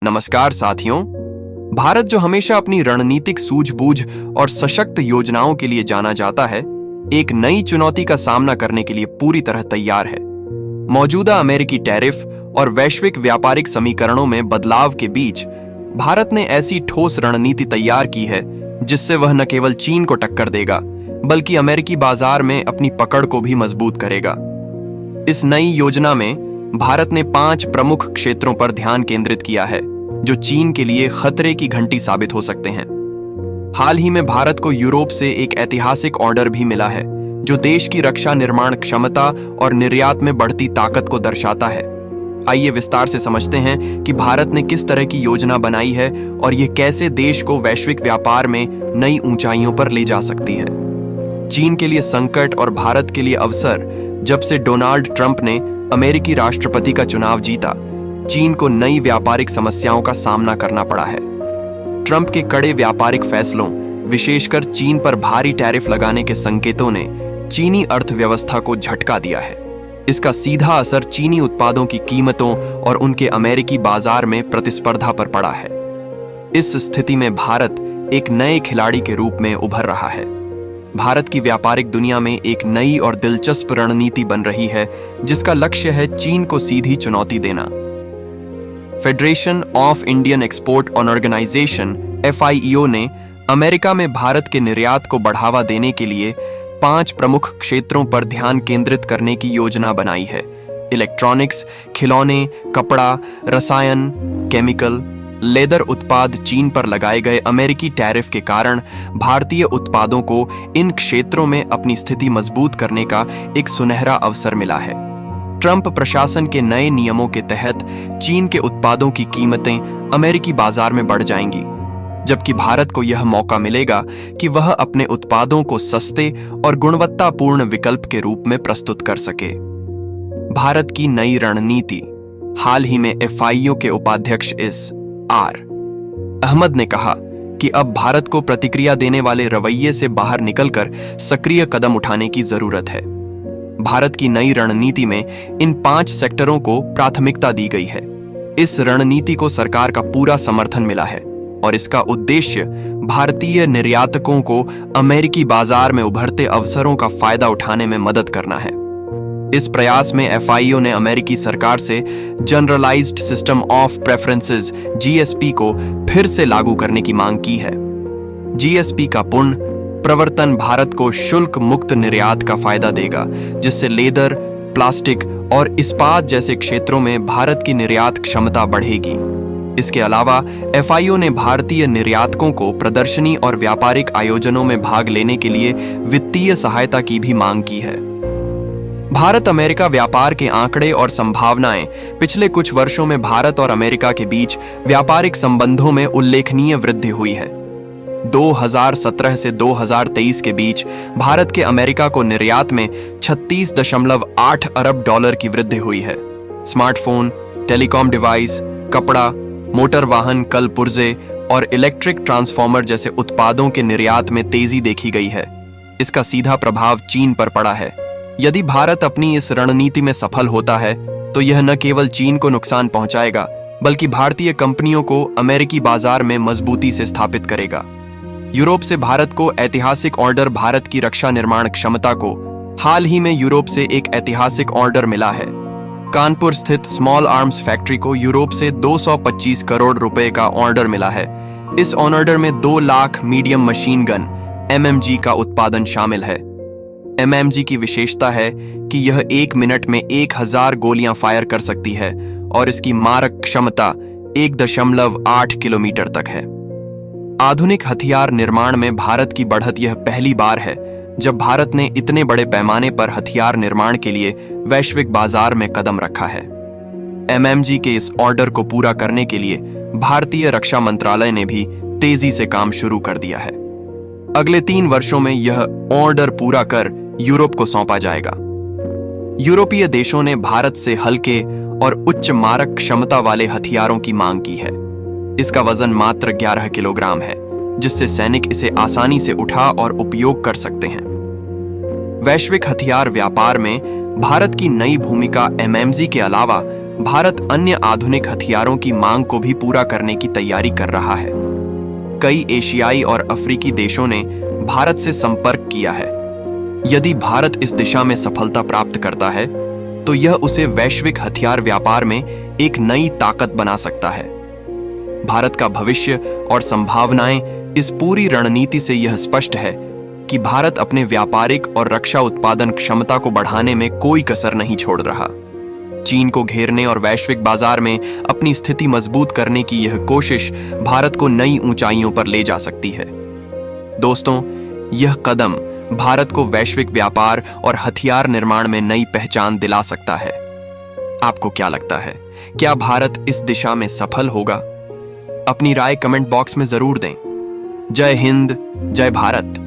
नमस्कार साथियों। भारत जो हमेशा अपनी रणनीतिक सूझबूझ और सशक्त योजनाओं के लिए जाना जाता है, एक नई चुनौती का सामना करने के लिए पूरी तरह तैयार है। मौजूदा अमेरिकी टैरिफ और वैश्विक व्यापारिक समीकरणों में बदलाव के बीच भारत ने ऐसी ठोस रणनीति तैयार की है जिससे वह न केवल चीन को टक्कर देगा बल्कि अमेरिकी बाजार में अपनी पकड़ को भी मजबूत करेगा। इस नई योजना में भारत ने 5 प्रमुख क्षेत्रों पर ध्यान केंद्रित किया है जो चीन के लिए खतरे की घंटी साबित हो सकते हैं। हाल ही में भारत को यूरोप से एक ऐतिहासिक ऑर्डर भी मिला है जो देश की रक्षा निर्माण क्षमता और निर्यात में बढ़ती ताकत को दर्शाता है। आइए विस्तार से समझते हैं कि भारत ने किस तरह की योजना बनाई है और यह कैसे देश को वैश्विक व्यापार में नई ऊंचाइयों पर ले जा सकती है। चीन के लिए संकट और भारत के लिए अवसर। जब से डोनाल्ड ट्रंप ने अमेरिकी राष्ट्रपति का चुनाव जीता, चीन को नई व्यापारिक समस्याओं का सामना करना पड़ा है। ट्रंप के कड़े व्यापारिक फैसलों, विशेषकर चीन पर भारी टैरिफ लगाने के संकेतों ने चीनी अर्थव्यवस्था को झटका दिया है। इसका सीधा असर चीनी उत्पादों की कीमतों और उनके अमेरिकी बाजार में प्रतिस्पर्धा पर पड़ा है। इस स्थिति में भारत एक नए खिलाड़ी के रूप में उभर रहा है। भारत की व्यापारिक दुनिया में एक नई और दिलचस्प रणनीति बन रही है जिसका लक्ष्य है चीन को सीधी चुनौती देना। Federation of Indian export organization FIEO ने अमेरिका में भारत के निर्यात को बढ़ावा देने के लिए 5 प्रमुख क्षेत्रों पर ध्यान केंद्रित करने की योजना बनाई है। इलेक्ट्रॉनिक्स, खिलौने, कपड़ा, रसायन, केमिकल, लेदर उत्पाद। चीन पर लगाए गए अमेरिकी टैरिफ के कारण भारतीय उत्पादों को इन क्षेत्रों में अपनी स्थिति मजबूत करने का एक सुनहरा अवसर मिला है। ट्रंप प्रशासन के नए नियमों के तहत चीन के उत्पादों की कीमतें अमेरिकी बाजार में बढ़ जाएंगी, जबकि भारत को यह मौका मिलेगा कि वह अपने उत्पादों को सस्ते और गुणवत्तापूर्ण विकल्प के रूप में प्रस्तुत कर सके। भारत की नई रणनीति। हाल ही में FIEO के उपाध्यक्ष आर अहमद ने कहा कि अब भारत को प्रतिक्रिया देने वाले रवैये से बाहर निकलकर सक्रिय कदम उठाने की जरूरत है। भारत की नई रणनीति में इन 5 सेक्टरों को प्राथमिकता दी गई है। इस रणनीति को सरकार का पूरा समर्थन मिला है और इसका उद्देश्य भारतीय निर्यातकों को अमेरिकी बाजार में उभरते अवसरों का फायदा उठाने में मदद करना है। इस प्रयास में FIEO ने अमेरिकी सरकार से generalized system of preferences GSP को फिर से लागू करने की मांग की है। GSP का पूर्ण प्रवर्तन भारत को शुल्क मुक्त निर्यात का फायदा देगा, जिससे लेदर, प्लास्टिक और इस्पात जैसे क्षेत्रों में भारत की निर्यात क्षमता बढ़ेगी। इसके अलावा FIEO ने भारतीय निर्यातकों को प्रदर्शनी और व्यापारिक आयोजनों में भाग लेने के लिए वित्तीय सहायता की भी मांग की है। भारत अमेरिका व्यापार के आंकड़े और संभावनाएं। पिछले कुछ वर्षों में भारत और अमेरिका के बीच व्यापारिक संबंधों में उल्लेखनीय वृद्धि हुई है। 2017 से 2023 के बीच भारत के अमेरिका को निर्यात में 36.8 अरब डॉलर की वृद्धि हुई है। स्मार्टफोन, टेलीकॉम डिवाइस, कपड़ा, मोटर वाहन, कल पुर्जे और इलेक्ट्रिक ट्रांसफार्मर जैसे उत्पादों के निर्यात में तेजी देखी गई है। इसका सीधा प्रभाव चीन पर पड़ा है। यदि भारत अपनी इस रणनीति में सफल होता है तो यह न केवल चीन को नुकसान पहुंचाएगा बल्कि भारतीय कंपनियों को अमेरिकी बाजार में मजबूती से स्थापित करेगा। यूरोप से भारत को ऐतिहासिक ऑर्डर। भारत की रक्षा निर्माण क्षमता को हाल ही में यूरोप से एक ऐतिहासिक ऑर्डर मिला है। कानपुर स्थित स्मॉल आर्म्स फैक्ट्री को यूरोप से 225 करोड़ रुपए का ऑर्डर मिला है। इस ऑर्डर में 2 lakh medium machine gun MMG का उत्पादन शामिल है। MMG की विशेषता है कि यह 1 मिनट में 1000 गोलियां फायर कर सकती है और इसकी मारक क्षमता 1.8 किलोमीटर तक है। आधुनिक हथियार निर्माण में भारत की बढ़त। यह पहली बार है जब भारत ने इतने बड़े पैमाने पर हथियार निर्माण के लिए वैश्विक बाजार में कदम रखा है। MMG के इस ऑर्डर को पूरा करने के लिए भारतीय रक्षा मंत्रालय ने भी तेजी से काम शुरू कर दिया है। अगले 3 वर्षों में यह ऑर्डर पूरा कर यूरोप को सौंपा जाएगा। यूरोपीय देशों ने भारत से हल्के और उच्च मारक क्षमता वाले हथियारों की मांग की है। इसका वजन मात्र 11 किलोग्राम है, जिससे सैनिक इसे आसानी से उठा और उपयोग कर सकते हैं। वैश्विक हथियार व्यापार में भारत की नई भूमिका MMG के अलावा भारत अन्य आधुनिक हथियारों की मांग को भी पूरा करने की तैयारी कर रहा है। कई एशियाई और अफ्रीकी देशों ने भारत से संपर्क किया है। यदि भारत इस दिशा में सफलता प्राप्त करता है तो यह उसे वैश्विक हथियार व्यापार में एक नई ताकत बना सकता है। भारत का भविष्य और संभावनाएं इस पूरी रणनीति से यह स्पष्ट है कि भारत अपने व्यापारिक और रक्षा उत्पादन क्षमता को बढ़ाने में कोई कसर नहीं छोड़ रहा। चीन को घेरने और वैश्विक बाजार में अपनी स्थिति मजबूत करने की यह कोशिश भारत को नई ऊंचाइयों पर ले जा सकती है। दोस्तों, यह कदम भारत को वैश्विक व्यापार और हथियार निर्माण में नई पहचान दिला सकता है। आपको क्या लगता है, क्या भारत इस दिशा में सफल होगा? अपनी राय कमेंट बॉक्स में जरूर दें। जय हिंद, जय भारत।